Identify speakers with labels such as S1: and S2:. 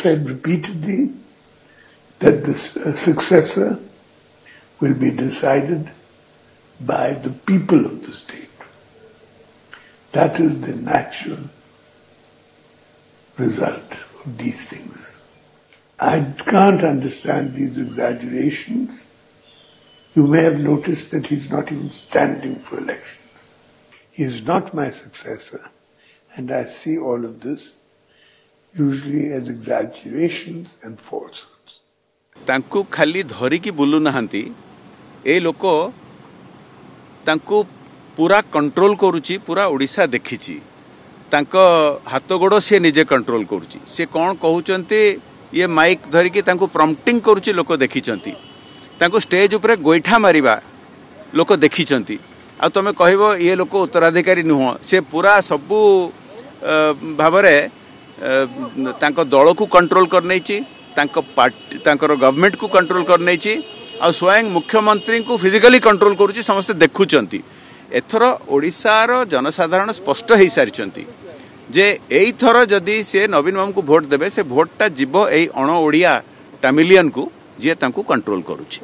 S1: said repeatedly that the successor will be decided by the people of the state. That is the natural result of these things. I can't understand these exaggerations. You may have noticed that he's not even standing for elections. He is not my successor, and I see all of this usually as exaggerations and falsehoods.
S2: तांकु खाली धरिकी blue नहांती ए लोक तांकु पूरा control करुची पूरा ओडिशा देखिची तांको हाथ गोड़ सी निजे control करुची से कौन कहउचंती ये माइक धरिकी तांकु प्रॉम्प्टिंग करुची लोक देखिचंती तांको स्टेज ऊपर गोइठा मारिबा लोक देखिचंती आ तमे कहबो ये लोक उत्तराधिकारी नुह से पूरा सबु भावरे तांको दल को कंट्रोल कर नैची तांको पार्टी तांकर गवर्नमेंट को कंट्रोल कर नैची आ स्वयं मुख्यमंत्री को फिजिकली कंट्रोल करुची समस्त देखुचंती एथर ओडिशार जनसाधारण स्पष्ट हो सारी जे एई थर जदि से नवीन बाबू को भोट देबे से भोटटा जीव एई अण ओडिया टामिलियन को जे तांको कंट्रोल करुची।